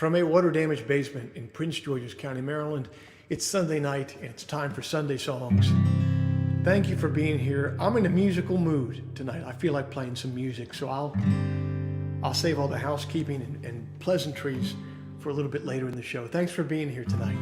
From a water-damaged basement in Prince George's County, Maryland, it's Sunday night and it's time for Sunday Songs. Thank you for being here. I'm in a musical mood tonight. I feel like playing some music, so I'll save all the housekeeping and pleasantries for a little bit later in the show. Thanks for being here tonight.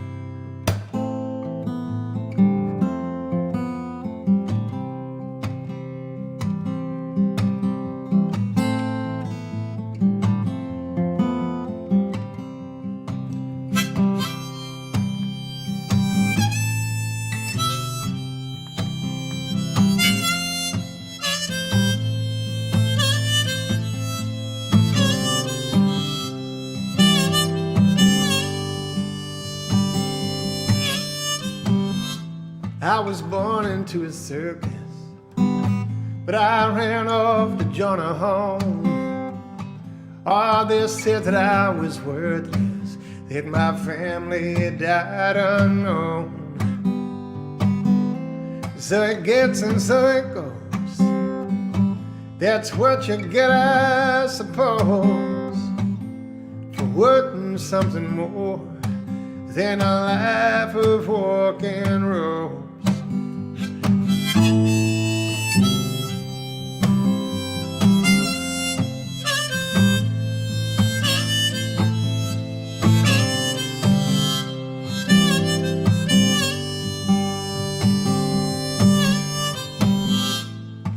I was born into a circus, but I ran off to join a home. Oh, they said that I was worthless, that my family had died unknown. So it gets and so it goes. That's what you get, I suppose, for wanting something more than a life of walking roads.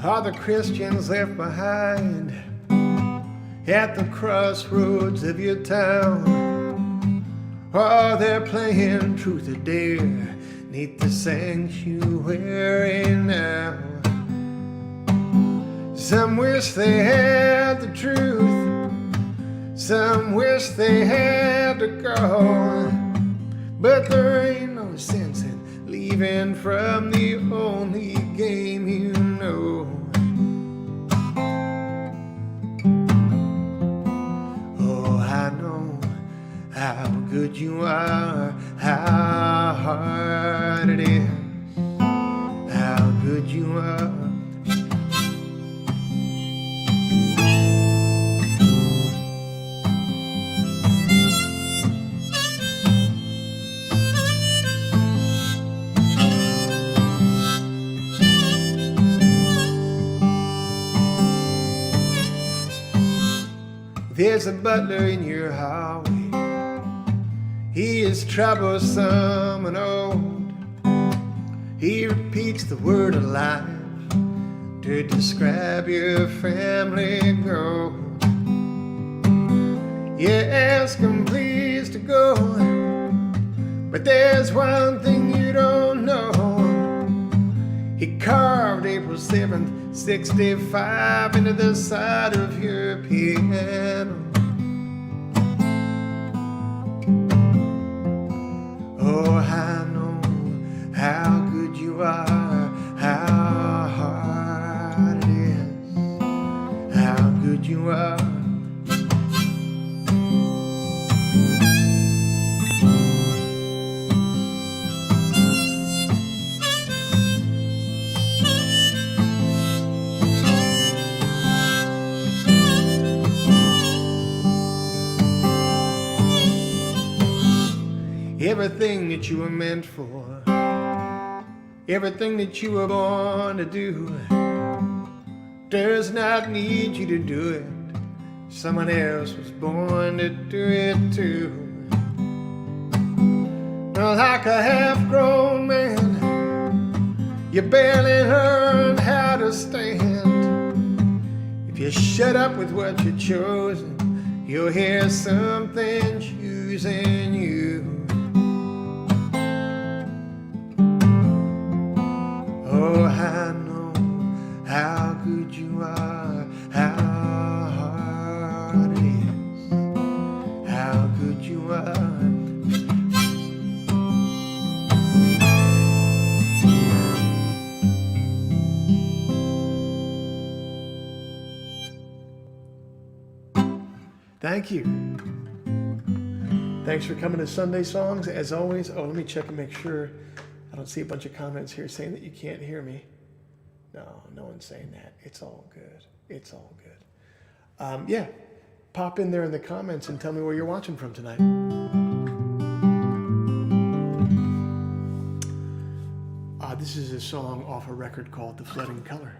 Are the Christians left behind at the crossroads of your town? Oh, they're playing truth or dare neath the sanctuary now. Some wish they had the truth, some wish they had the gold, but there ain't no sense in leaving from the only game you know. Oh, I know how good you are, how hard it is, how good you are. There's a butler in your hallway. He is troublesome and old. He repeats the word alive to describe your family goal. You ask him please to go, but there's one thing you don't know. He carved April 7th, 65 into the side of your piano. Oh, I know how good you are, how hard it is, how good you are. Everything that you were meant for, everything that you were born to do, does not need you to do it. Someone else was born to do it too. Like a half-grown man, you barely learned how to stand. If you shut up with what you're chosen, you'll hear something choosing you. Oh, I know how good you are, how hard it is, how good you are. Thank you. Thanks for coming to Sunday Songs. As always, let me check and make sure. I don't see a bunch of comments here saying that you can't hear me. No, no one's saying that. It's all good. It's all good. Yeah, pop in there in the comments and tell me where you're watching from tonight. This is a song off a record called The Flooding Color.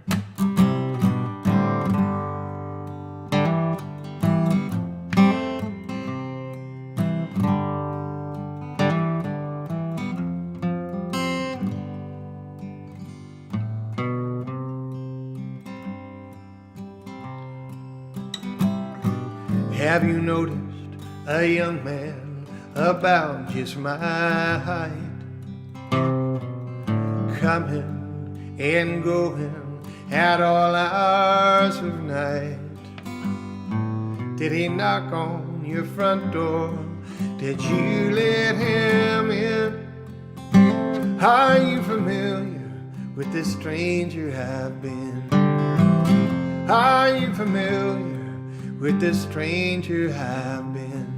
Have you noticed a young man about just my height, coming and going at all hours of night? Did he knock on your front door? Did you let him in? Are you familiar with this stranger I've been? Are you familiar with this stranger I've been?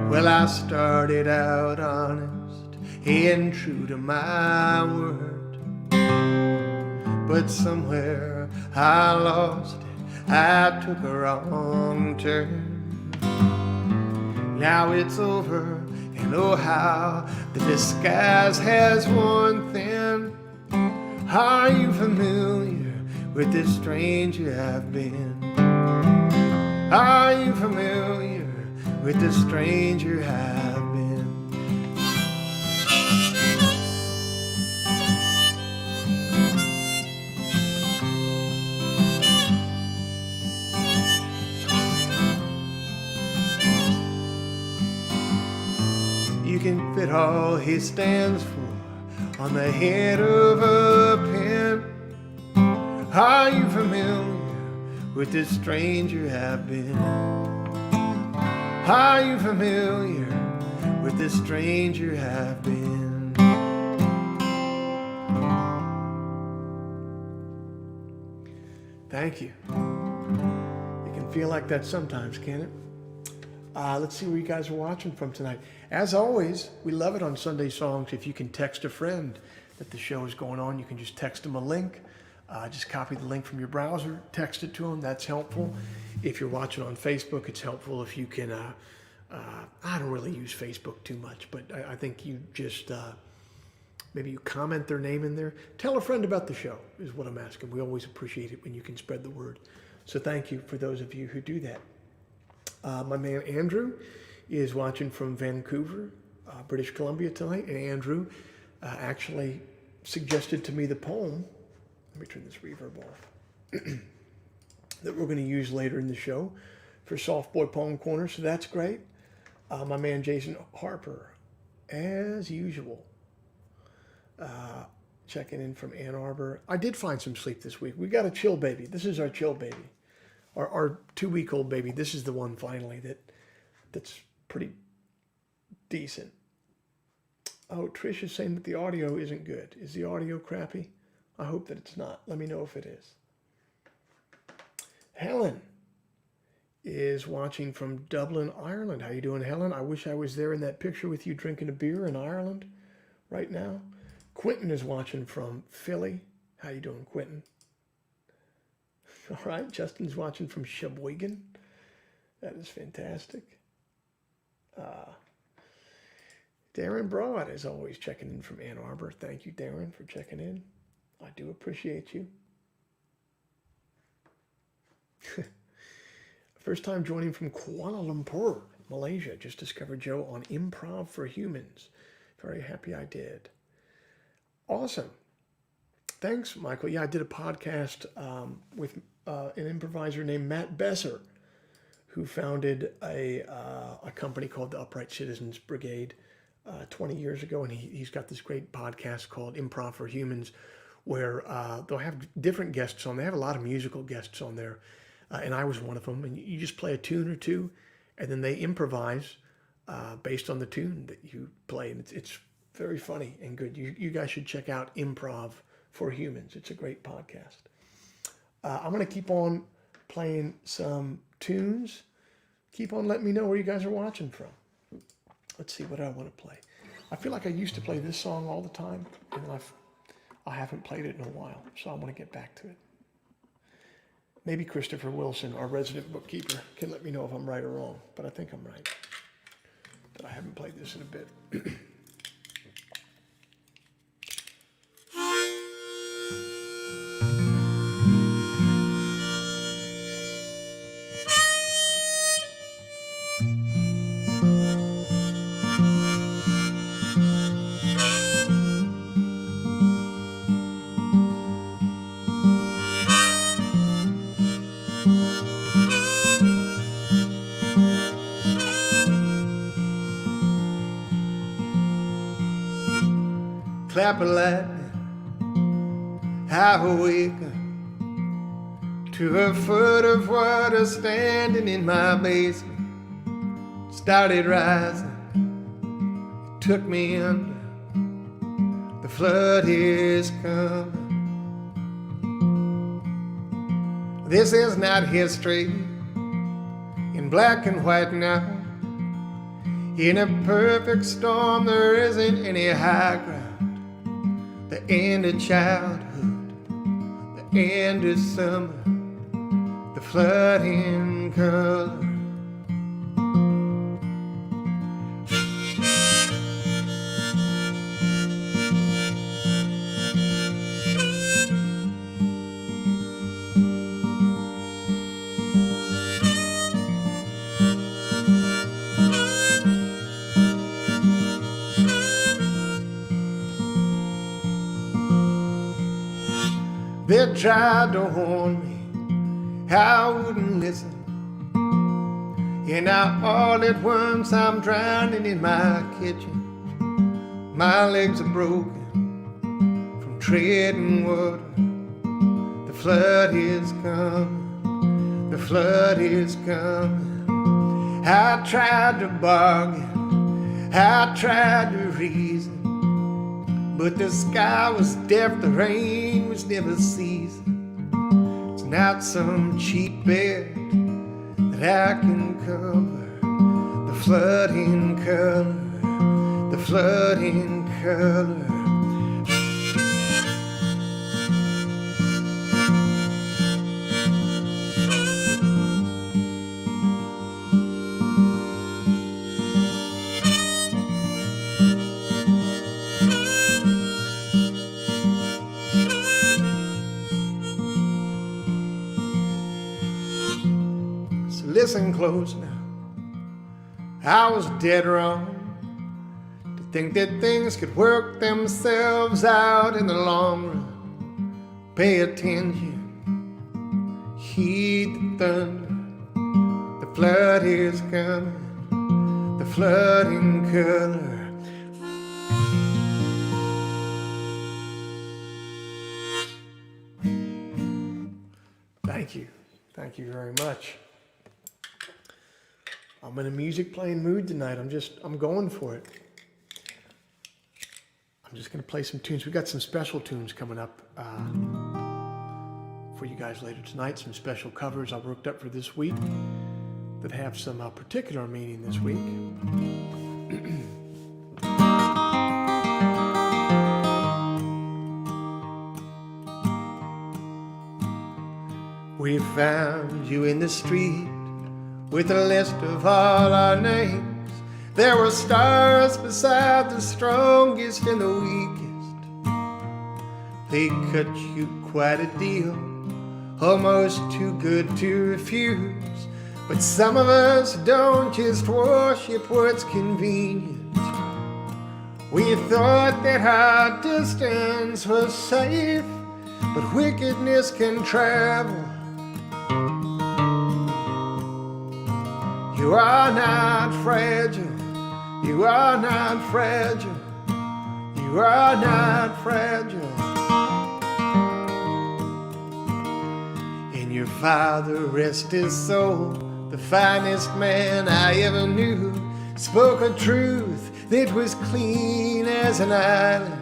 Well, I started out honest and true to my word, but somewhere I lost it, I took a wrong turn. Now it's over, and oh how the disguise has worn thin. Are you familiar with this stranger I've been? Are you familiar with this stranger I've been? You can fit all he stands for on the head of a pin. Are you familiar with this stranger I've been? Are you familiar with this stranger I've been? Thank you. It can feel like that sometimes, can't it? Let's see where you guys are watching from tonight. As always, we love it on Sunday Songs. If you can text a friend that the show is going on, you can just text them a link. Just copy the link from your browser, text it to them. That's helpful. If you're watching on Facebook, it's helpful if you can, I don't really use Facebook too much, but I think you just, maybe you comment their name in there. Tell a friend about the show is what I'm asking. We always appreciate it when you can spread the word. So thank you for those of you who do that. My man Andrew is watching from Vancouver, British Columbia tonight. And Andrew actually suggested to me the poem. Let me turn this reverb off. That we're going to use later in the show for Soft Boy Poem Corner, so that's great. My man Jason Harper, as usual, checking in from Ann Arbor. I did find some sleep this week. We got a chill baby. This is our chill baby, our 2-week-old baby. This is the one finally that's pretty decent. Oh, Trish is saying that the audio isn't good. Is the audio crappy? I hope that it's not. Let me know if it is. Helen is watching from Dublin, Ireland. How you doing, Helen? I wish I was there in that picture with you drinking a beer in Ireland right now. Quentin is watching from Philly. How you doing, Quentin? All right. Justin's watching from Sheboygan. That is fantastic. Darren Broad is always checking in from Ann Arbor. Thank you, Darren, for checking in. I do appreciate you. First time joining from Kuala Lumpur, Malaysia. Just discovered Joe on Improv for Humans. Very happy I did. Awesome. Thanks, Michael. Yeah, I did a podcast with an improviser named Matt Besser, who founded a company called the Upright Citizens Brigade 20 years ago. And he's got this great podcast called Improv for Humans, where they'll have different guests on. They have a lot of musical guests on there, and I was one of them. And you just play a tune or two, and then they improvise based on the tune that you play. And it's very funny and good. You guys should check out Improv for Humans. It's a great podcast. I'm going to keep on playing some tunes. Keep on letting me know where you guys are watching from. Let's see what I want to play. I feel like I used to play this song all the time, and I haven't played it in a while, so I want to get back to it. Maybe Christopher Wilson, our resident bookkeeper, can let me know if I'm right or wrong, but I think I'm right. But I haven't played this in a bit. Clap of lightning, I awaken to a foot of water standing in my basement. Started rising, it took me under. The flood is coming. This is not history in black and white now. In a perfect storm, there isn't any high ground. The end of childhood, the end of summer, the flood in color. They tried to warn me, I wouldn't listen. And now all at once I'm drowning in my kitchen. My legs are broken from treading water. The flood is coming, the flood is coming. I tried to bargain, I tried to reason, but the sky was deaf, the rain was never ceasing. It's not some cheap bed that I can cover. The flood in color, the flood in color. Listen close now. I was dead wrong to think that things could work themselves out in the long run. Pay attention, heed the thunder. The flood is coming, the flood in color. Thank you. Thank you very much. I'm in a music playing mood tonight. I'm going for it. I'm just going to play some tunes. We've got some special tunes coming up for you guys later tonight. Some special covers I worked up for this week that have some particular meaning this week. We found you in the street with a list of all our names. There were stars beside the strongest and the weakest. They cut you quite a deal, almost too good to refuse. But some of us don't just worship what's convenient. We thought that our distance was safe, but wickedness can travel. You are not fragile, you are not fragile, you are not fragile. And your father, rest his soul, the finest man I ever knew, spoke a truth that was clean as an island.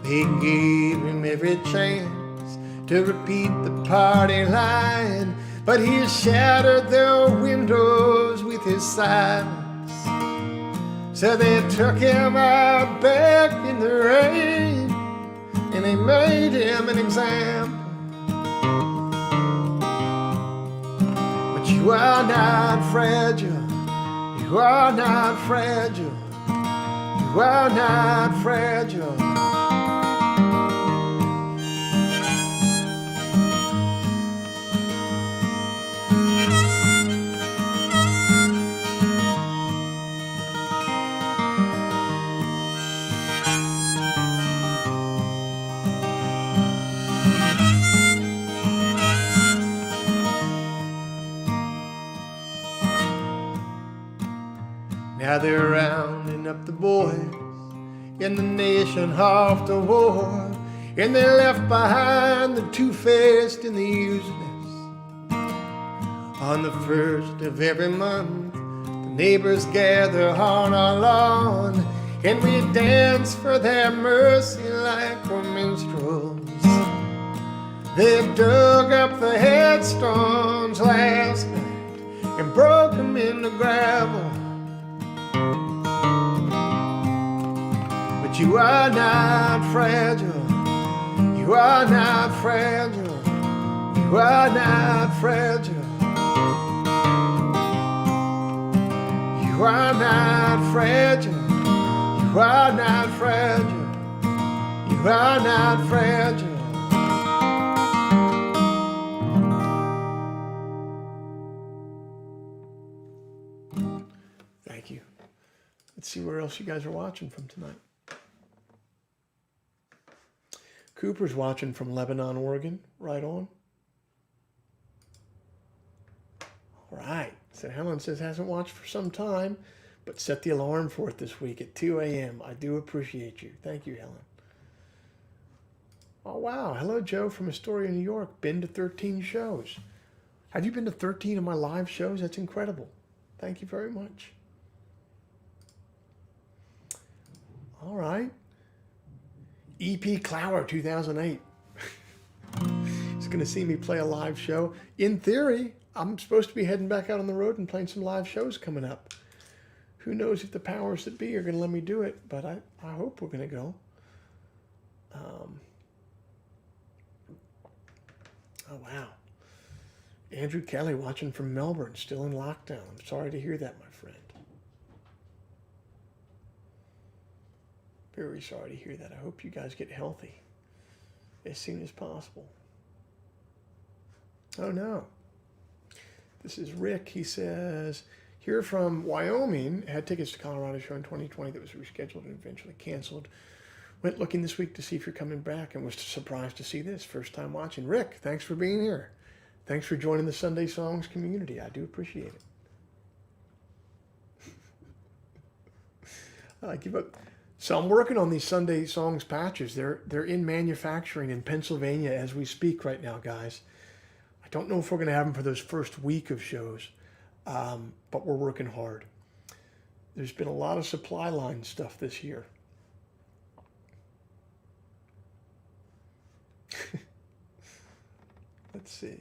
They gave him every chance to repeat the party line, but he shattered their windows with his silence. So they took him out back in the rain, and they made him an example. You are not fragile. You are not fragile. You are not fragile. Now they're rounding up the boys in the nation off to war, and they left behind the two-faced and the useless. On the first of every month, the neighbors gather on our lawn, and we dance for their mercy like we're minstrels. They've dug up the headstones last night and broke them in the gravel. But you are not fragile. You are not fragile. You are not fragile. You are not fragile. You are not fragile. You are not fragile. Thank you. Let's see where else you guys are watching from tonight. Cooper's watching from Lebanon, Oregon. Right on. All right. So Helen says hasn't watched for some time, but set the alarm for it this week at 2 a.m. I do appreciate you. Thank you, Helen. Oh, wow. Hello, Joe from Astoria, New York. Been to 13 shows. Have you been to 13 of my live shows? That's incredible. Thank you very much. All right. E.P. Clower, 2008. He's going to see me play a live show. In theory, I'm supposed to be heading back out on the road and playing some live shows coming up. Who knows if the powers that be are going to let me do it, but I hope we're going to go. Oh, wow. Andrew Kelly watching from Melbourne, still in lockdown. I'm sorry to hear that, my friend. Very sorry to hear that. I hope you guys get healthy as soon as possible. Oh, no. This is Rick. He says, here from Wyoming, had tickets to Colorado show in 2020 that was rescheduled and eventually canceled. Went looking this week to see if you're coming back and was surprised to see this. First time watching. Rick, thanks for being here. Thanks for joining the Sunday Songs community. I do appreciate it. So I'm working on these Sunday Songs patches. They're in manufacturing in Pennsylvania as we speak right now, guys. I don't know if we're going to have them for those first week of shows, but we're working hard. There's been a lot of supply line stuff this year. Let's see.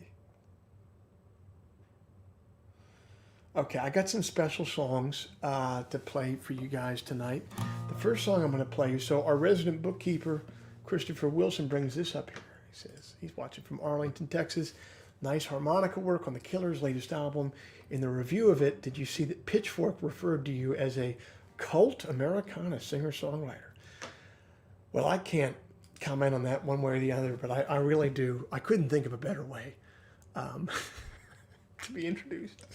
Okay, I got some special songs to play for you guys tonight. The first song I'm going to play, so our resident bookkeeper, Christopher Wilson, brings this up here. He says he's watching from Arlington, Texas. Nice harmonica work on the Killers' latest album. In the review of it, did you see that Pitchfork referred to you as a cult Americana singer-songwriter? Well, I can't comment on that one way or the other, but I really do. I couldn't think of a better way to be introduced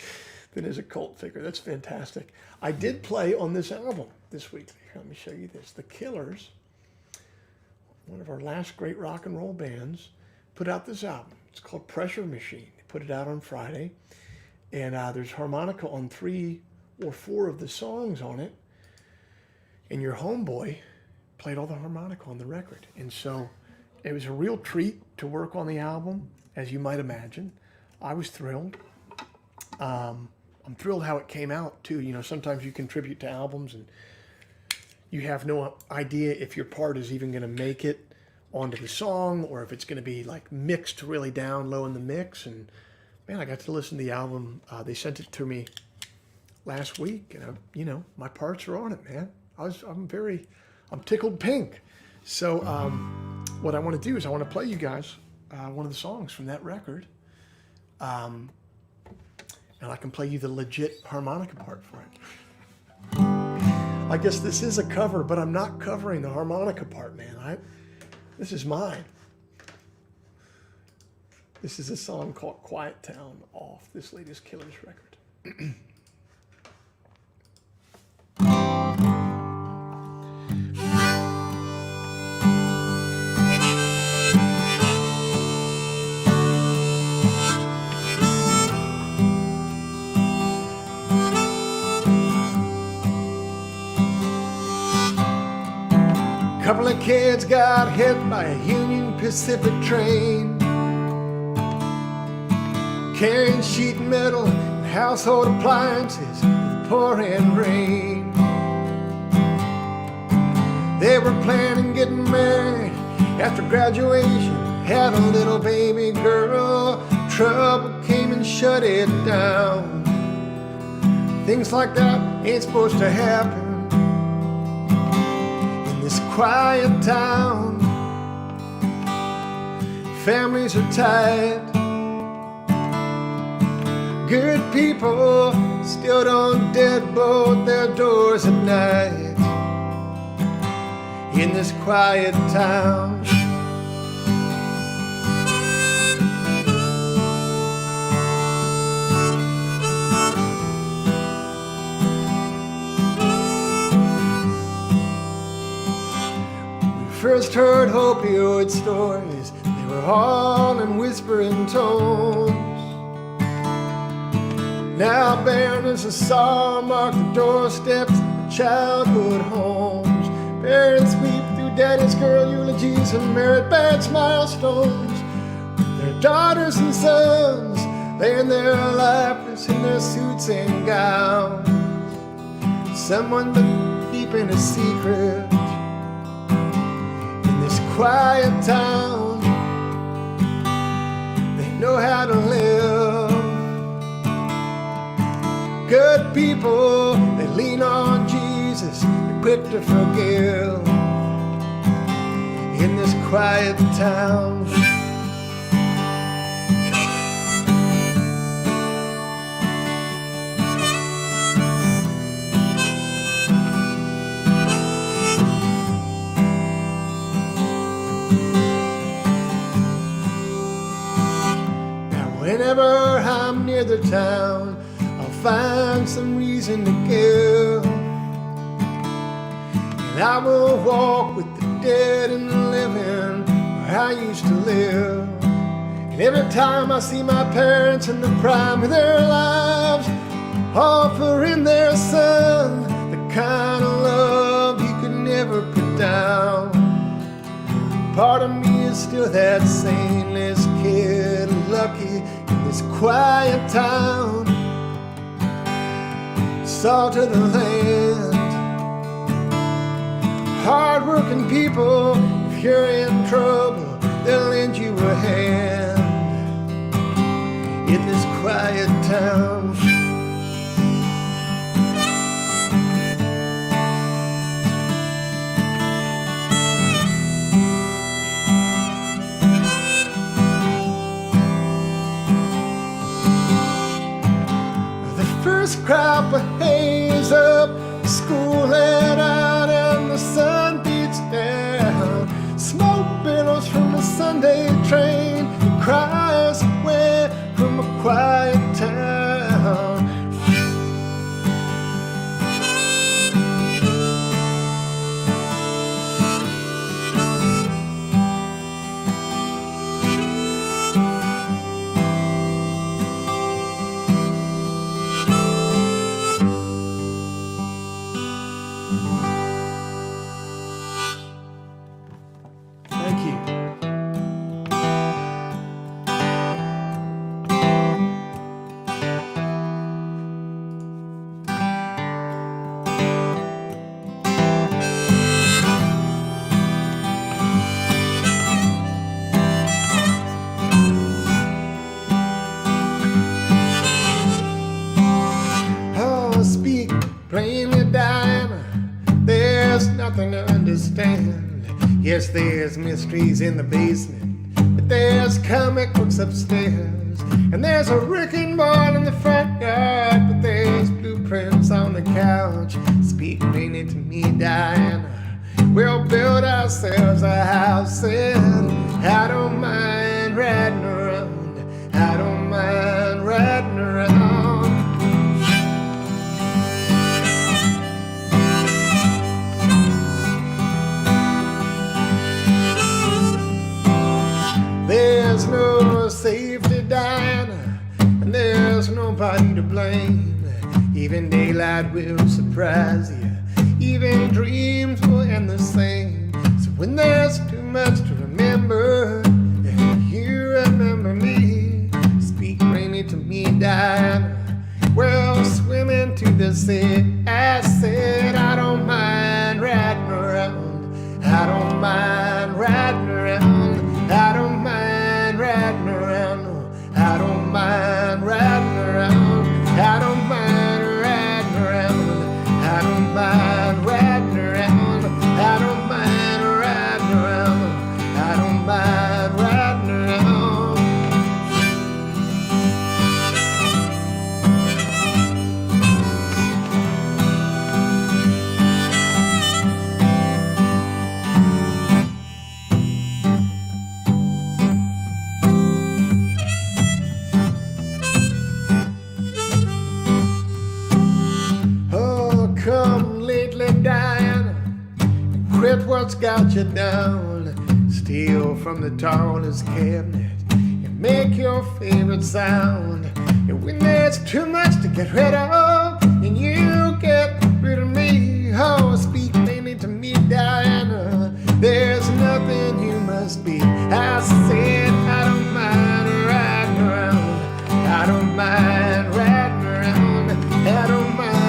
than as a cult figure. That's fantastic. I did play on this album this week. Here, let me show you this. The Killers, one of our last great rock and roll bands, put out this album. It's called Pressure Machine. They put it out on Friday, and there's harmonica on 3 or 4 of the songs on it, and your homeboy played all the harmonica on the record. And so it was a real treat to work on the album, as you might imagine. I was thrilled. I'm thrilled how it came out, too. You know, sometimes you contribute to albums and you have no idea if your part is even going to make it onto the song or if it's going to be like mixed really down low in the mix. And man, I got to listen to the album. They sent it to me last week, and you know, my parts are on it, man. I'm tickled pink. So what I want to do is I want to play you guys one of the songs from that record. And and I can play you the legit harmonica part for it. I guess this is a cover, but I'm not covering the harmonica part, man. This is mine. This is a song called Quiet Town off this latest Killers record. Couple of kids got hit by a Union Pacific train, carrying sheet metal and household appliances in the pouring rain. They were planning getting married after graduation, had a little baby girl. Trouble came and shut it down. Things like that ain't supposed to happen this quiet town. Families are tied. Good people still don't deadbolt their doors at night in this quiet town. First heard opioid stories, they were all in whispering tones. Now barren as a sorrow mark the doorsteps of childhood homes. Parents weep through daddy's girl eulogies and merit badge milestones. Their daughters and sons laying there lifeless in their suits and gowns. Someone been keeping a secret quiet town. They know how to live. Good people, they lean on Jesus, they're quick to forgive in this quiet town. Whenever I'm near the town, I'll find some reason to give. And I will walk with the dead and the living where I used to live. And every time I see my parents in the prime of their lives, offering their son the kind of love you could never put down. Part of me is still that saintless kid, lucky in this quiet town. Salt of the land. Hard-working people, if you're in trouble, they'll lend you a hand in this quiet town. First crop of haze up, school let out and the sun beats down. Smoke billows from the Sunday train, cries away from a quiet town. Plainly dying, there's nothing to understand. Yes, there's mysteries in the basement, but there's comic books upstairs. And there's a wrecking ball in the front yard, but there's blueprints on the couch. Speak plainly to me, Diana. We'll build ourselves a house, and I don't mind riding around. I don't mind riding around. There's no safety, Diana, and there's nobody to blame. Even daylight will surprise you, even dreams will end the same. So when there's too much to remember, if you remember me, speak plainly to me, Diana. We'll swim into the sea. I said I don't mind riding around. I don't mind riding around. I don't mind riding around. I don't mind riding around. I don't mind riding around. I don't mind riding around. I don't mind riding around. I don't mind riding around. Come lately, Diana, quit what's got you down. Steal from the tallest cabinet and make your favorite sound. And when there's too much to get rid of, and you get rid of me, oh, speak plainly to me, Diana. There's nothing you must be. I said I don't mind riding around. I don't mind riding around. I don't mind.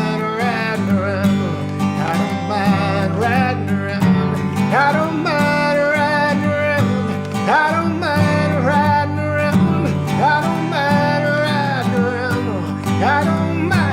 Riding around, I don't mind riding around. I don't mind riding around. I don't mind riding around. I don't mind.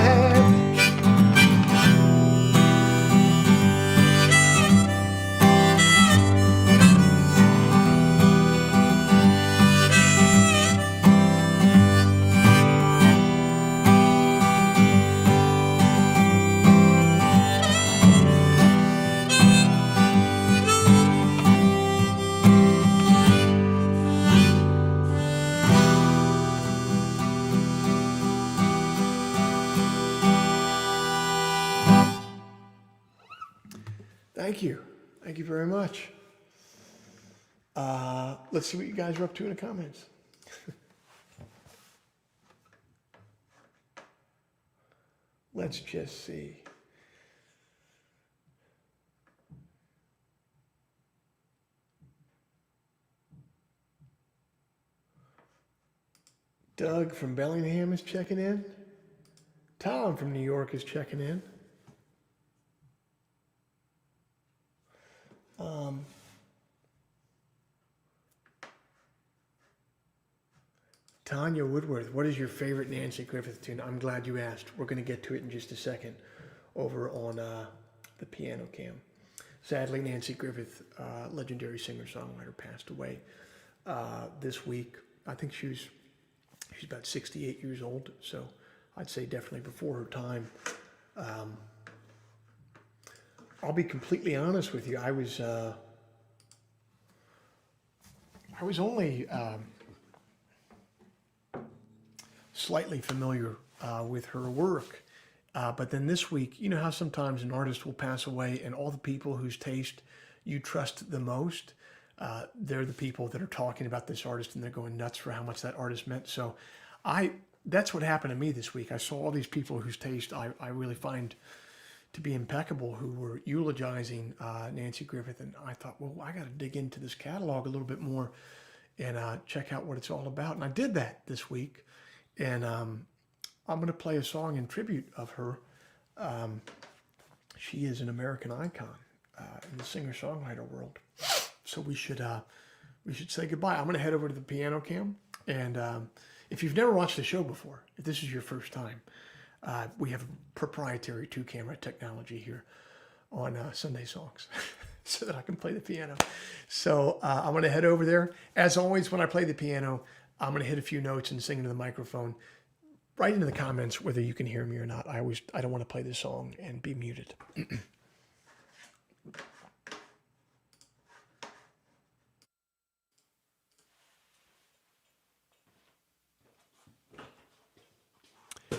Thank you. Thank you very much. Let's see what you guys are up to in the comments. Let's just see. Doug from Bellingham is checking in. Tom from New York is checking in. Tanya Woodworth, what is your favorite Nancy Griffith tune? I'm glad you asked. We're going to get to it in just a second over on the piano cam. Sadly, Nancy Griffith, legendary singer-songwriter, passed away this week. I think she's about 68 years old, so I'd say definitely before her time. I'll be completely honest with you. I was only slightly familiar with her work, but then this week, you know how sometimes an artist will pass away, and all the people whose taste you trust the most, they're the people that are talking about this artist, and they're going nuts for how much that artist meant. So, that's what happened to me this week. I saw all these people whose taste I really find to be impeccable, who were eulogizing Nancy Griffith, and I thought, well, I got to dig into this catalog a little bit more and check out what it's all about. And I did that this week, and I'm going to play a song in tribute of her. She is an American icon in the singer-songwriter world. So we should say goodbye. I'm going to head over to the piano cam, and if you've never watched the show before, if this is your first time, we have proprietary 2-camera technology here on Sunday Songs so that I can play the piano. So I'm going to head over there. As always, when I play the piano, I'm going to hit a few notes and sing into the microphone. Write into the comments whether you can hear me or not. I don't want to play this song and be muted.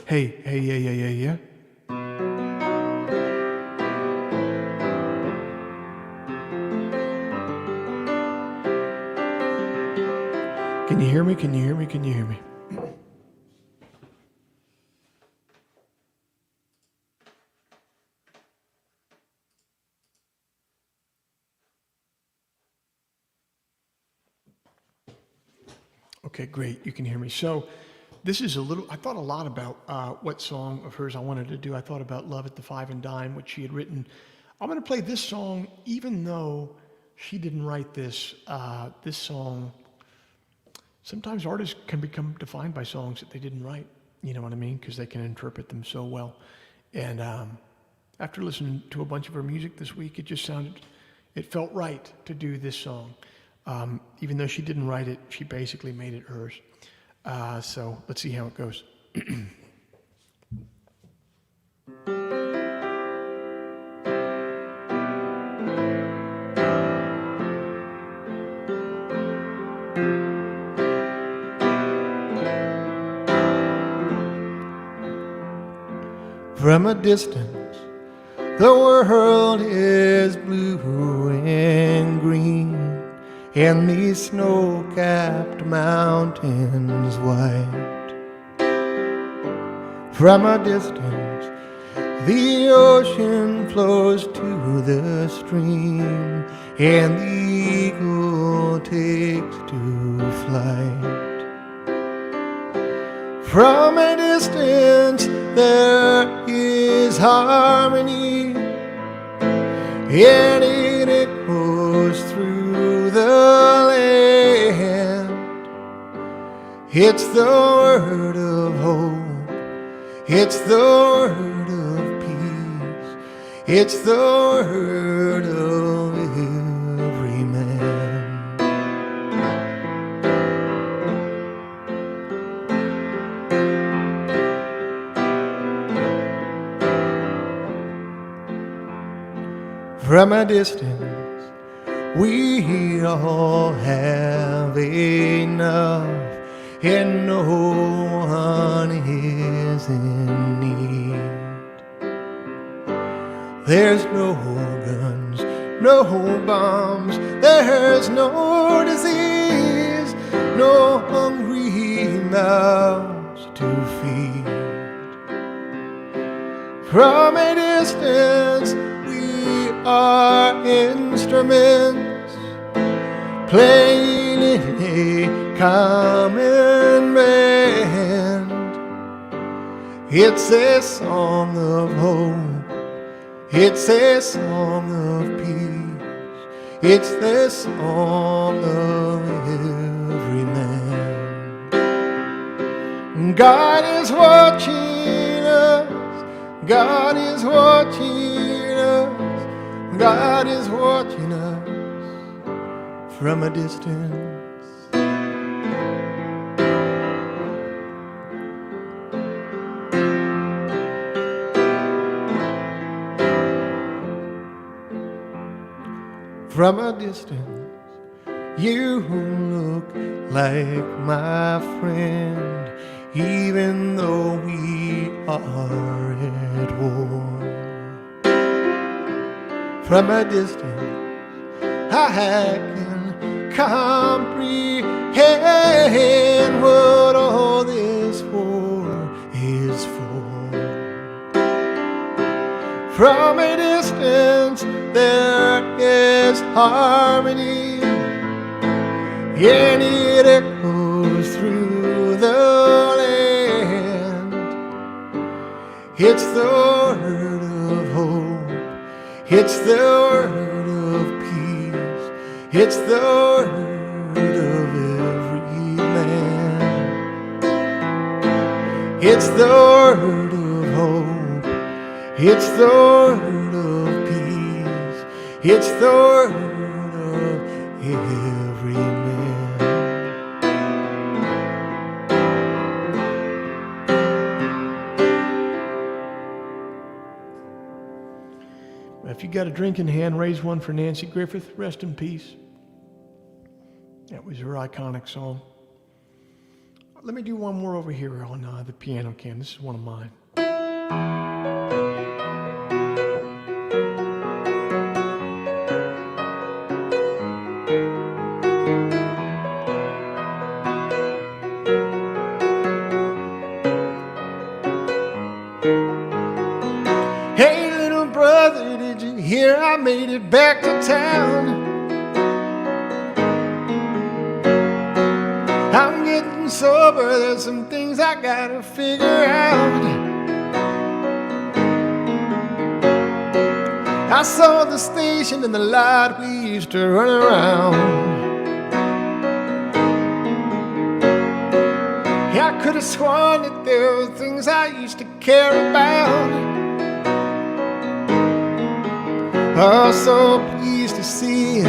Hey, yeah. Can you hear me? Can you hear me? Can you hear me? Okay, great. You can hear me. So this is I thought a lot about what song of hers I wanted to do. I thought about Love at the Five and Dime, which she had written. I'm going to play this song, even though she didn't write this. This song, sometimes artists can become defined by songs that they didn't write. You know what I mean? Because they can interpret them so well. And after listening to a bunch of her music this week, it felt right to do this song. Even though she didn't write it, she basically made it hers. So let's see how it goes. From a distance, the world is blue and green, and these snow-capped mountains white. From a distance, the ocean flows to the stream, and the eagle takes to flight. From a distance, there is harmony, and it echoes through the land. It's the word of hope, it's the word of peace, it's the word of every man. From a distance, we all have enough, and no one is in need. There's no guns, no bombs, there's no disease, no hungry mouths to feed. From a distance, our instruments playing in a common band. It's a song of hope, it's a song of peace, it's the song of every man. God is watching us, God is watching us, God is watching us from a distance. From a distance, you look like my friend, even though we are at war. From a distance, I can comprehend what all this war is for. From a distance, there is harmony, and it echoes through the land. It's the word of hope, it's the word of peace, it's the word of every man. It's the word of hope, it's the word of peace, it's the word of every man. If you got a drink in hand, raise one for Nancy Griffith. Rest in peace. That was her iconic song. Let me do one more over here on the piano cam. This is one of mine. Hey, little brother, did you hear I made it back to town? I'm getting sober, there's some things I gotta figure out. I saw the station and the lot we used to run around. Yeah, I could have sworn that there were things I used to care about. Oh, so pleased to see you.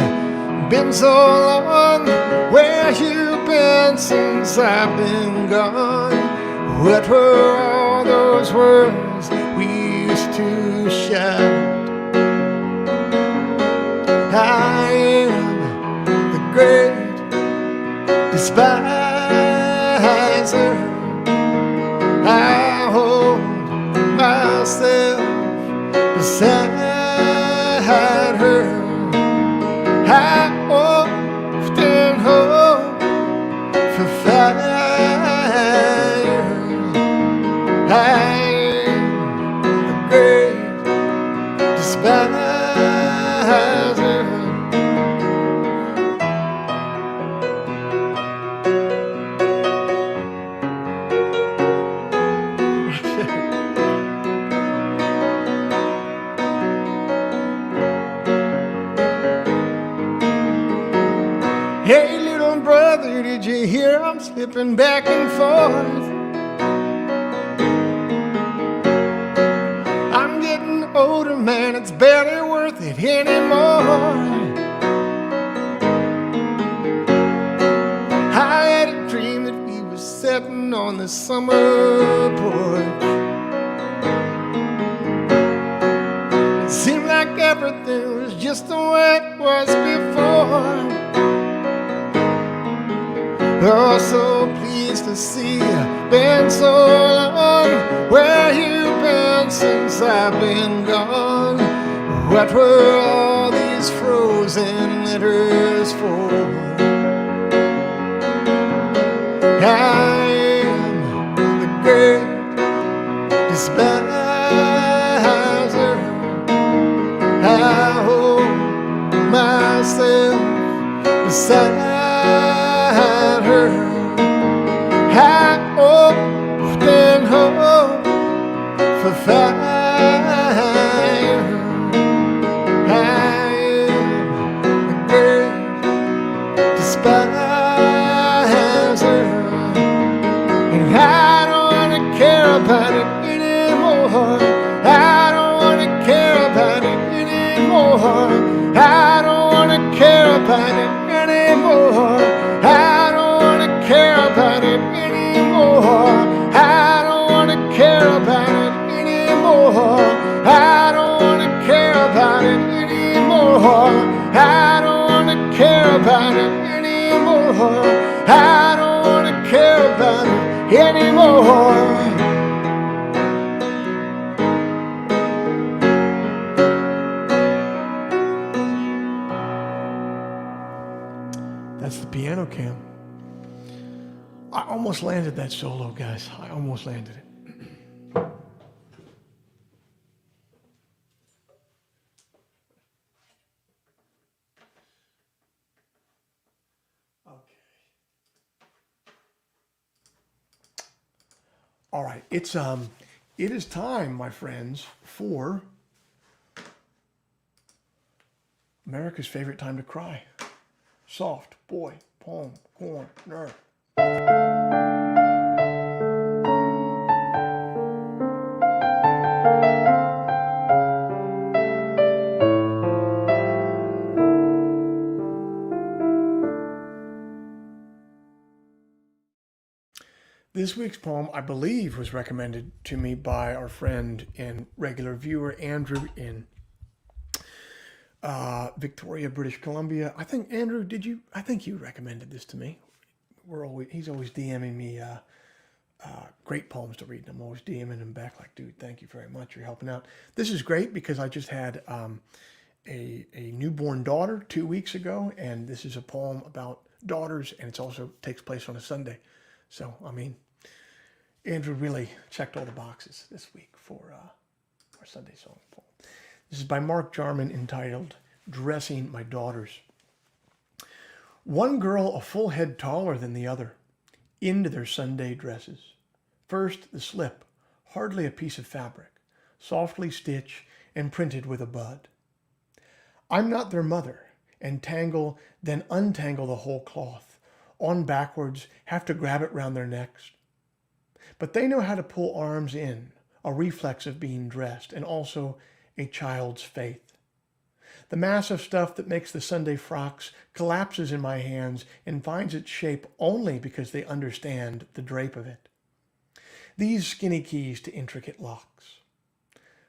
Been so long. Where you been since I've been gone? What were all those words we used to shout? I am the great despiser. I hold myself beside her. I often hope for fire. I am the great despiser. Hey, little brother, did you hear I'm slipping back and forth? I'm getting older, man, it's barely worth it anymore. I had a dream that we were sitting on the summer porch. It seemed like everything was just the way it was before. Oh, so pleased to see you. Been so long. Where you been since I've been gone? What were all these frozen letters for? I am the great despiser. I hold myself beside her. I often hope for fire. I am the great despiser, and I don't wanna care about it anymore. I don't wanna care about it anymore. I don't wanna care about it anymore. I don't wanna care about it anymore. I don't wanna care about it anymore. I don't wanna care about it anymore. I don't wanna care about it anymore. I don't wanna care about it anymore. That's the piano cam. I almost landed that solo, guys. I almost landed it. Okay. All right. It is time, my friends, for America's favorite time to cry. Soft boy, poem, corner. This week's poem, I believe, was recommended to me by our friend and regular viewer, Andrew, in Victoria, British Columbia. I think, Andrew, I think you recommended this to me. He's always DMing me great poems to read, and I'm always DMing him back like, dude, thank you very much. You're helping out. This is great because I just had a newborn daughter 2 weeks ago, and this is a poem about daughters, and it also takes place on a Sunday. So, I mean, Andrew really checked all the boxes this week for our Sunday song poem. This is by Mark Jarman, entitled Dressing My Daughters. One girl a full head taller than the other, into their Sunday dresses. First, the slip, hardly a piece of fabric, softly stitched and printed with a bud. I'm not their mother, and tangle, then untangle the whole cloth, on backwards, have to grab it round their necks. But they know how to pull arms in, a reflex of being dressed, and also a child's faith. The mass of stuff that makes the Sunday frocks collapses in my hands and finds its shape only because they understand the drape of it. These skinny keys to intricate locks.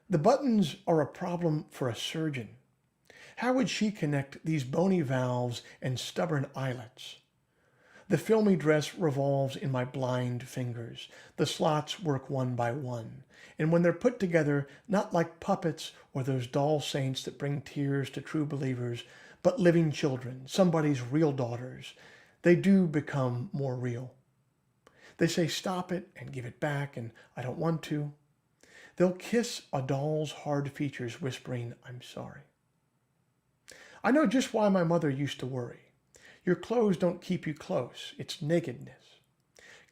The buttons are a problem for a surgeon. How would she connect these bony valves and stubborn eyelets? The filmy dress revolves in my blind fingers. The slots work one by one. And when they're put together, not like puppets or those doll saints that bring tears to true believers, but living children, somebody's real daughters, they do become more real. They say, stop it and give it back, and I don't want to. They'll kiss a doll's hard features, whispering, I'm sorry. I know just why my mother used to worry. Your clothes don't keep you close. It's nakedness.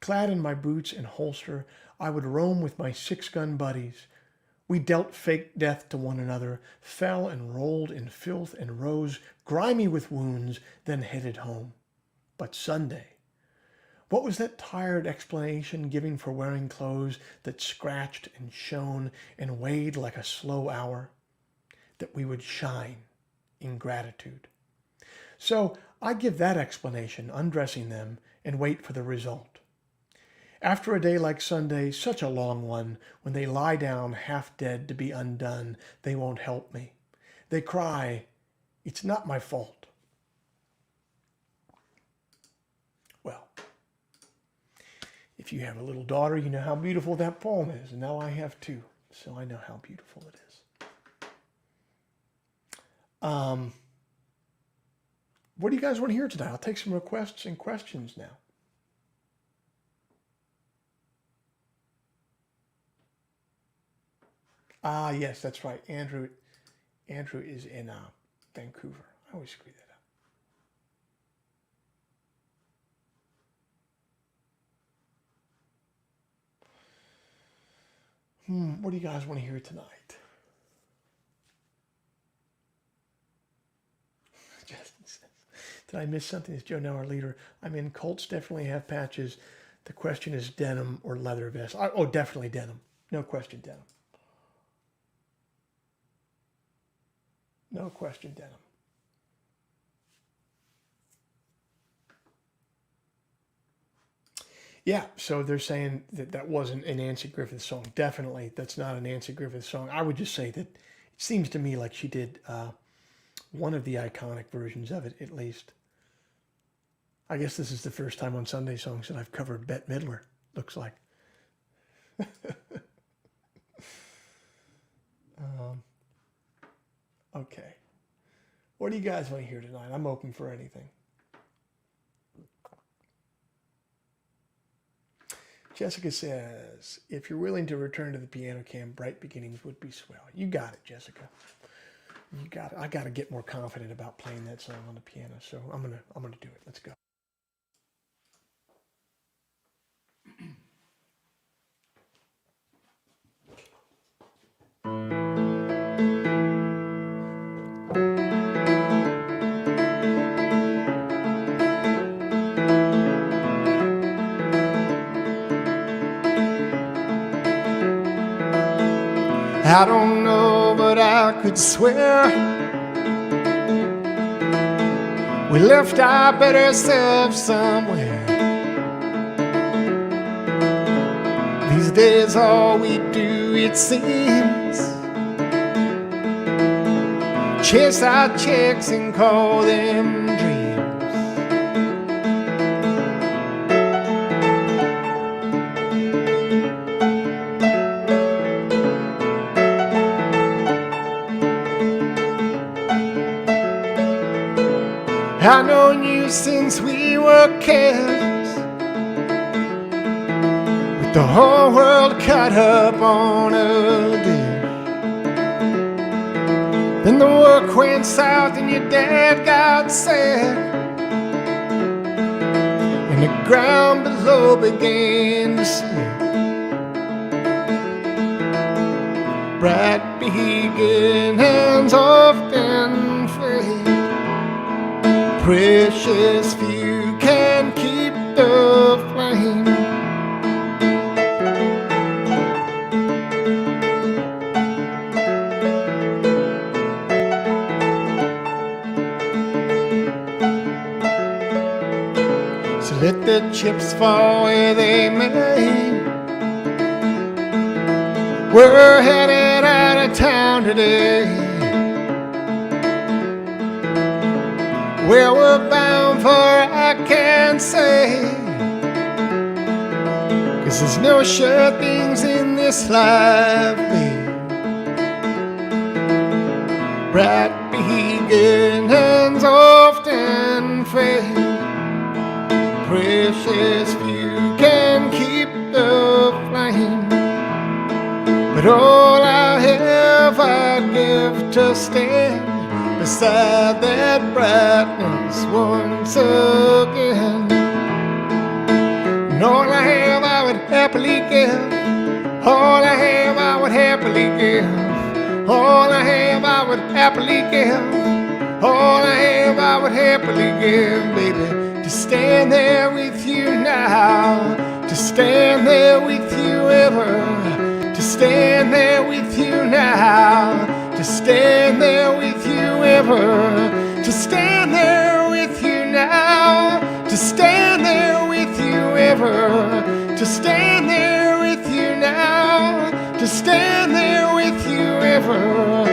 Clad in my boots and holster, I would roam with my six-gun buddies. We dealt fake death to one another, fell and rolled in filth and rose, grimy with wounds, then headed home. But Sunday, what was that tired explanation giving for wearing clothes that scratched and shone and weighed like a slow hour? That we would shine in gratitude. So I give that explanation, undressing them, and wait for the result. After a day like Sunday, such a long one, when they lie down half dead to be undone, they won't help me. They cry, it's not my fault. Well, if you have a little daughter, you know how beautiful that poem is, and now I have two, so I know how beautiful it is. What do you guys want to hear tonight? I'll take some requests and questions now. Ah, yes, that's right. Andrew is in Vancouver. I always screw that up. What do you guys want to hear tonight? Justin says, did I miss something? Is Joe now our leader? I mean, Colts definitely have patches. The question is denim or leather vest. Oh, definitely denim. No question, denim. No question, denim. Yeah, so they're saying that that wasn't a Nancy Griffith song. Definitely, that's not a Nancy Griffith song. I would just say that it seems to me like she did one of the iconic versions of it, at least. I guess this is the first time on Sunday Songs that I've covered Bette Midler, looks like. Okay. What do you guys want to hear tonight? I'm open for anything. Jessica says, if you're willing to return to the piano cam, Bright Beginnings would be swell. You got it, Jessica. You got it. I got to get more confident about playing that song on the piano, so I'm gonna do it. Let's go. I don't know, but I could swear we left our better selves somewhere. These days all we do, it seems, chase our chicks and call them dreams. I've known you since we were kids, with the whole world cut up on a dish. Then the work went south and your dad got sick, and the ground below began to slip. Bright beginnings often fade. Precious few can keep the flame. So let the chips fall where they may. We're headed out of town today, where we're bound for I can't say, 'cause there's no sure things in this life, babe. Bright beginnings often fade. Precious few can keep the flame. But all I have I'd give to stand beside that brightness once again. And all I have I would happily give. All I have I would happily give. All I have I would happily give. All I have I would happily give, baby. To stand there with you now. To stand there with you ever. To stand there with you now. To stand there with you ever. To stand there with you now. To stand there with you ever. To stand there with you now. To stand there with you ever.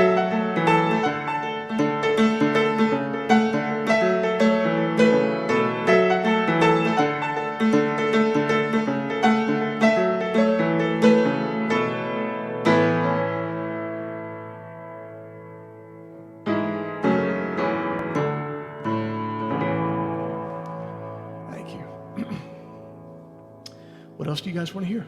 What else do you guys want to hear?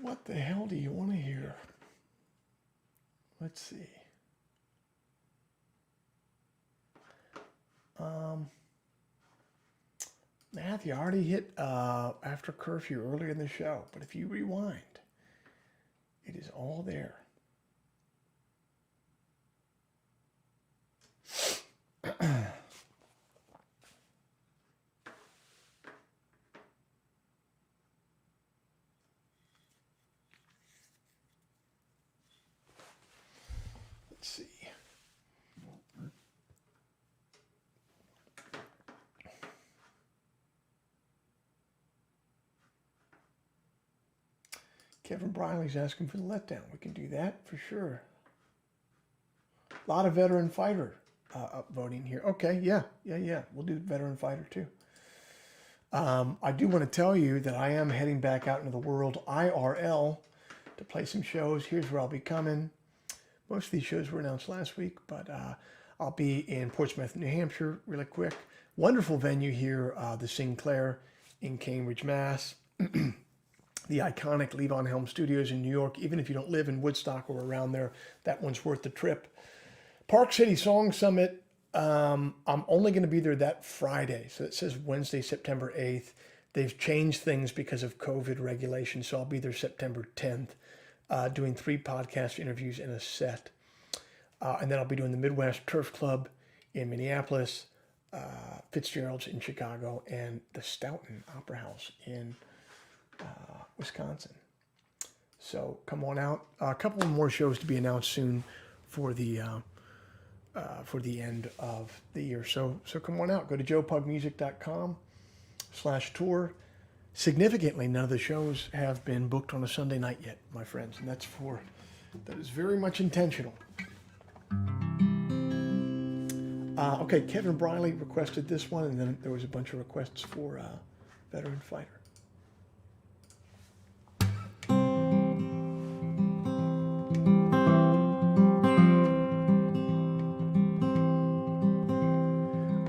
What the hell do you want to hear? Let's see. Matthew, I already hit after curfew earlier in the show, but if you rewind, it is all there. Let's see. Kevin Briley's asking for the letdown. We can do that for sure. A lot of veteran fighter upvoting here. Okay, yeah. We'll do veteran fighter too. I do want to tell you that I am heading back out into the world IRL to play some shows. Here's where I'll be coming. Most of these shows were announced last week, but I'll be in Portsmouth, New Hampshire, really quick. Wonderful venue here, the Sinclair in Cambridge, Mass. The iconic Levon Helm Studios in New York. Even if you don't live in Woodstock or around there, that one's worth the trip. Park City Song Summit, I'm only going to be there that Friday. So it says Wednesday, September 8th. They've changed things because of COVID regulations, so I'll be there September 10th, doing 3 podcast interviews and a set. And then I'll be doing the Midwest Turf Club in Minneapolis, Fitzgerald's in Chicago, and the Stoughton Opera House in Wisconsin. So come on out. A couple more shows to be announced soon for the end of the year. So come on out. Go to joepugmusic.com. tour. Significantly, none of the shows have been booked on a Sunday night yet, my friends, and that is very much intentional. Okay, Kevin Briley requested this one, and then there was a bunch of requests for Veteran Fighter.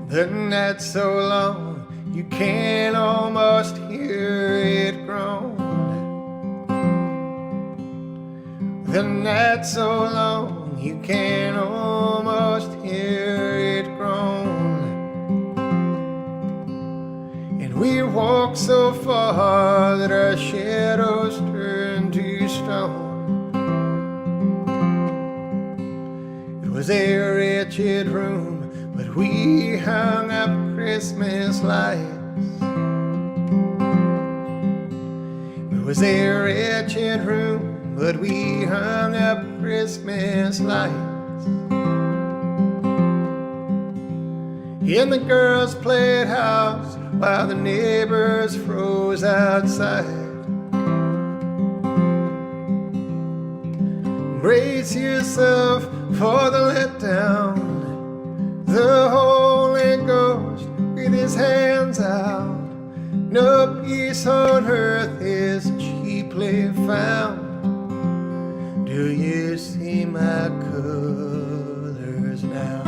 The night's so long, you can almost hear it groan. The night's so long, you can almost hear it groan. And we walk so far that our shadows turn to stone. It was a wretched room, but we hung up Christmas lights. It was a wretched room, but we hung up Christmas lights. And the girls played house while the neighbors froze outside. Brace yourself for the letdown. The Holy Ghost with his hands out. No peace on earth is cheaply found. Do you see my colors now?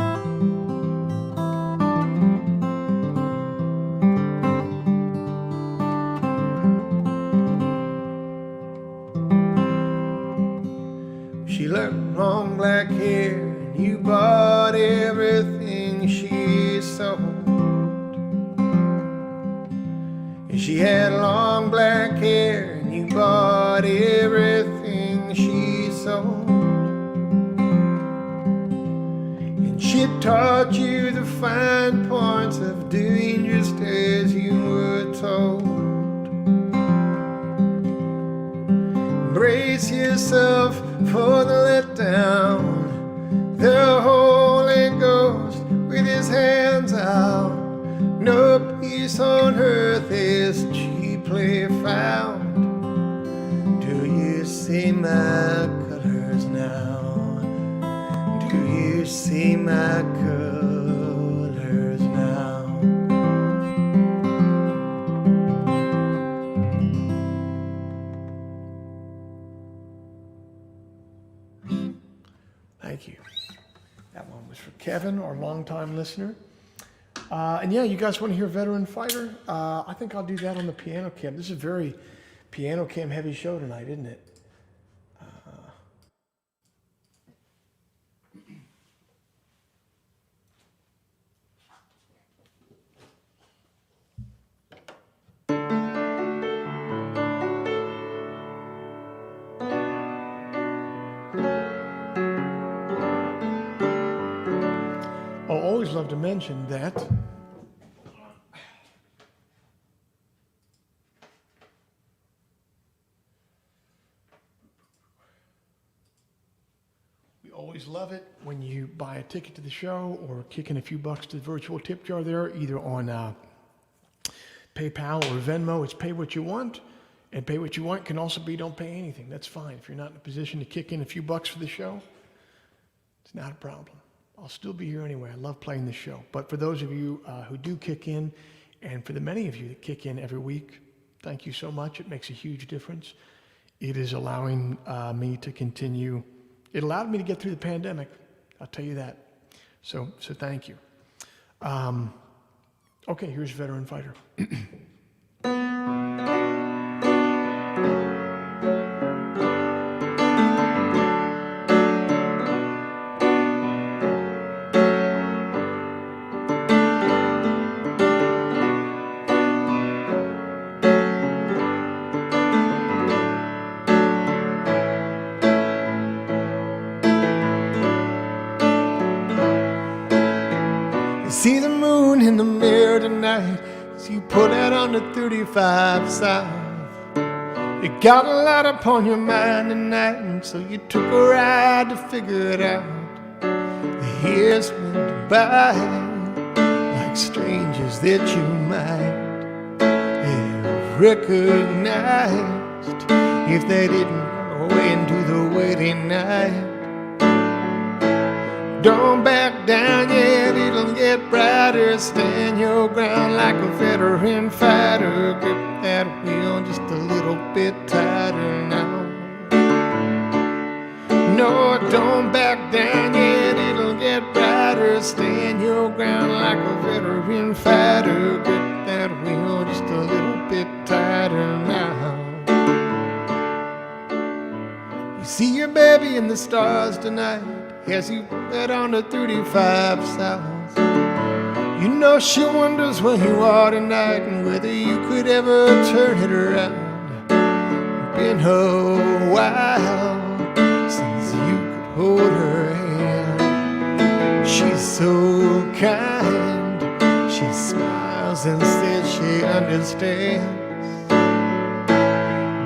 She learned long black hair, and you bought everything she sold. And she had long black hair, and you bought everything she sold. And she taught you the fine points of doing just as you were told. Brace yourself for the letdown. The Holy Ghost with his hands out. No peace on earth is cheaply found. Do you see my colors now? Do you see my colors now? Thank you. That one was for Kevin, our longtime listener. And yeah, you guys want to hear Veteran Fighter? I think I'll do that on the piano cam. This is a very piano cam heavy show tonight, isn't it? I'll always love to mention that we always love it when you buy a ticket to the show or kick in a few bucks to the virtual tip jar there, either on PayPal or Venmo. It's pay what you want, and pay what you want can also be don't pay anything. That's fine. If you're not in a position to kick in a few bucks for the show, it's not a problem. I'll still be here anyway. I love playing the show. But for those of you who do kick in, and for the many of you that kick in every week, thank you so much. It makes a huge difference. It is allowing me to continue. It allowed me to get through the pandemic. I'll tell you that. So thank you. Okay, here's Veteran Fighter. See the moon in the mirror tonight as you pull out on the 35 south. You got a lot upon your mind tonight, so you took a ride to figure it out. The years went by like strangers that you might. recognized if they didn't go into the wedding night. Don't back down yet, it'll get brighter. Stand your ground like a veteran fighter. Grip that wheel just a little bit tighter now. No, don't back down yet, it'll get brighter. Stand your ground like a veteran fighter. Grip that wheel just a little bit tighter now. You see your baby in the stars tonight as you head on to 35 South. You know she wonders where you are tonight and whether you could ever turn it around. Been a while since you could hold her hand. She's so kind, she smiles and says she understands.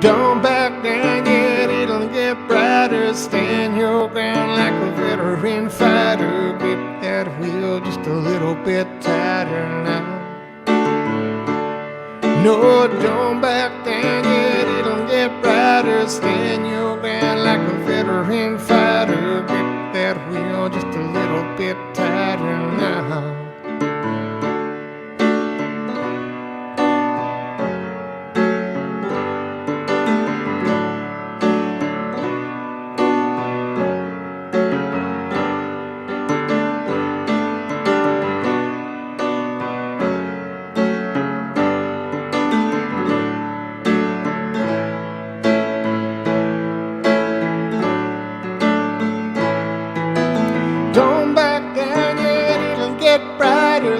Don't back down yet, it'll get brighter. Stand your ground like a veteran fighter. Grip that wheel just a little bit tighter now. No, don't back down yet, it'll get brighter. Stand your ground like a veteran fighter. Grip that wheel just a little bit tighter now.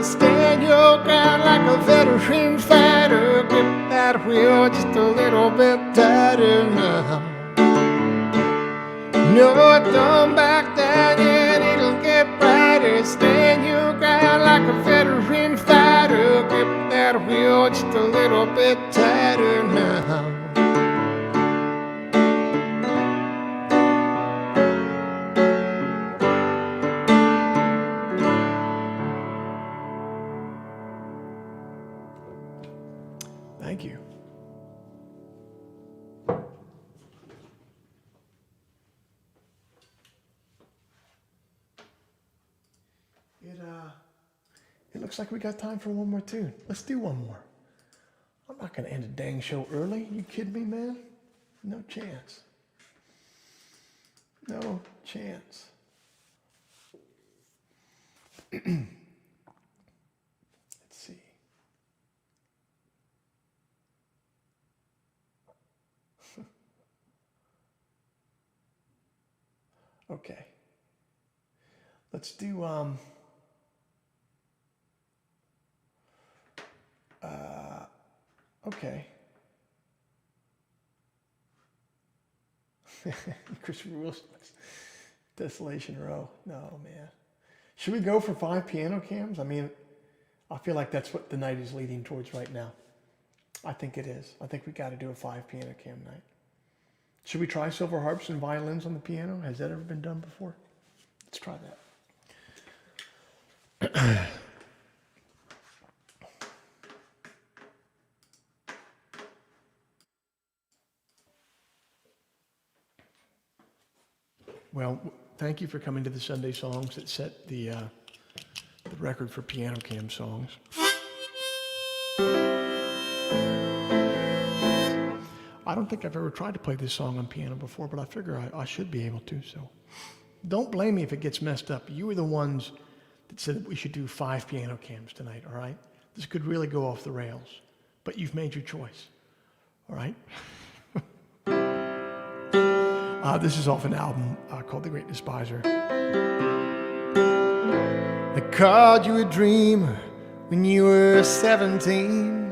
Stand your ground like a veteran fighter. Grip that wheel just a little bit tighter now. No, don't back down yet, it'll get brighter. Stand your ground like a veteran fighter. Grip that wheel just a little bit tighter now. Thank you. It looks like we got time for one more tune. Let's do one more. I'm not going to end a dang show early. You kidding me, man? No chance. No chance. Let's see. Okay. Let's do okay. Christopher Wilson's Desolation Row. No, man. Should we go for 5 piano cams? I mean, I feel like that's what the night is leading towards right now. I think it is. I think we got to do a 5 piano cam night. Should we try silver harps and violins on the piano? Has that ever been done before? Let's try that. Well, thank you for coming to the Sunday Songs that set the record for piano cam songs. I don't think I've ever tried to play this song on piano before, but I figure I should be able to, so. Don't blame me if it gets messed up. You were the ones that said that we should do 5 piano cams tonight, all right? This could really go off the rails, but you've made your choice, all right? This is off an album called The Great Despiser. They called you a dreamer when you were 17.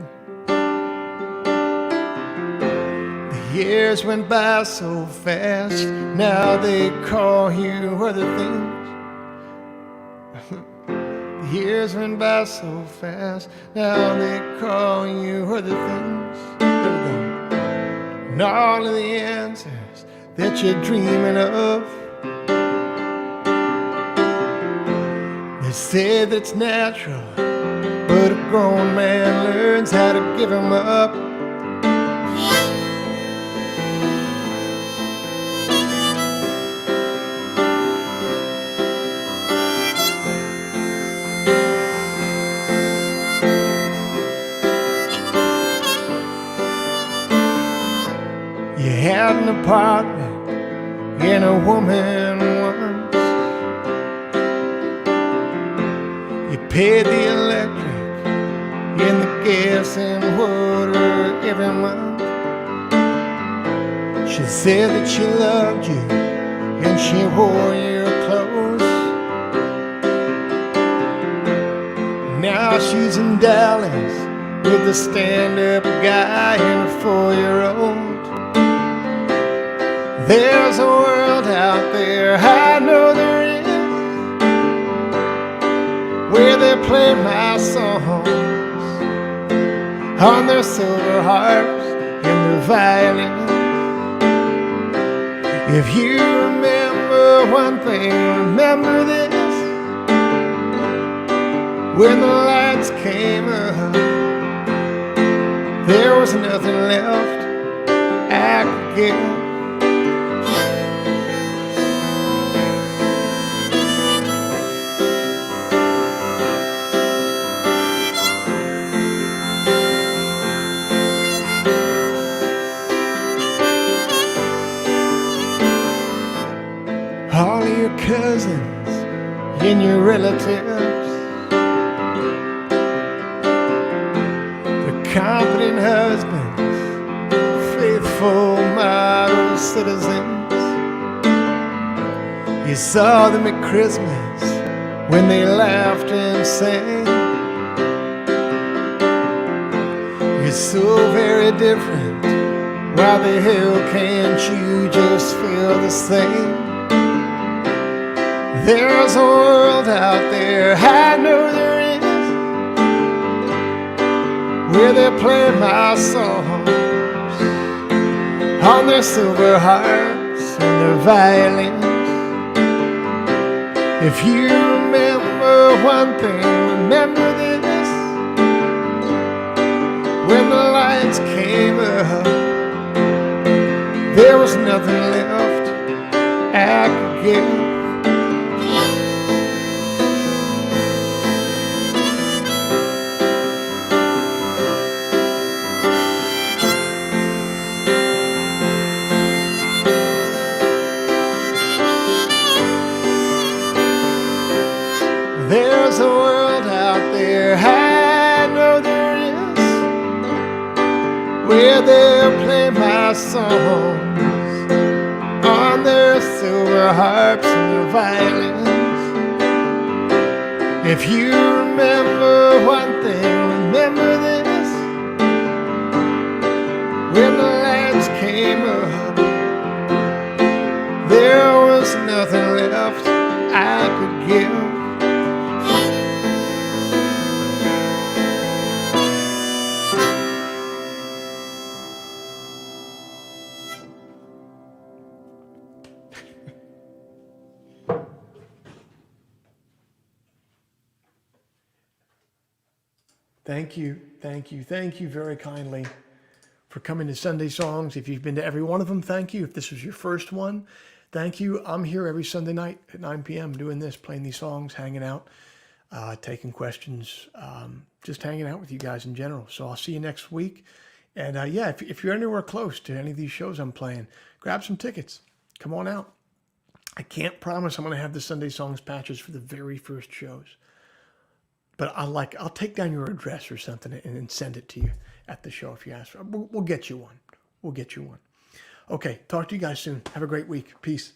The years went by so fast, now they call you other things. The years went by so fast, now they call you other things. There we go. And all of the answers that you're dreaming of, they say that's natural, but a grown man learns how to give them up. apartment in a woman once. You paid the electric and the gas and water every month. She said that she loved you and she wore your clothes. Now she's in Dallas with a stand-up guy and a 4-year-old. There's a world out there, I know there is, where they play my songs on their silver harps and their violins. If you remember one thing, remember this: when the lights came up, there was nothing left I could give. All of your cousins and your relatives, the competent husbands, faithful model citizens. You saw them at Christmas when they laughed and sang. You're so very different, why the hell can't you just feel the same? There's a world out there, I know there is, where they play my songs on their silver harps and their violins. If you remember one thing, remember this: when the lights came up, there was nothing left I could give. There's a world out there, I know there is, where they'll play my songs on their silver harps and their violins. If you remember one thing, remember this: when the lights came up, there was nothing left I could give. Thank you very kindly for coming to Sunday Songs. If you've been to every one of them, thank you. If this was your first one, thank you. I'm here every Sunday night at 9 p.m. doing this, playing these songs, hanging out, taking questions, just hanging out with you guys in general. So I'll see you next week. And yeah, if you're anywhere close to any of these shows I'm playing, grab some tickets. Come on out. I can't promise I'm going to have the Sunday Songs patches for the very first shows. But I'll take down your address or something and send it to you at the show if you ask for it. We'll get you one. We'll get you one. Okay, talk to you guys soon. Have a great week. Peace.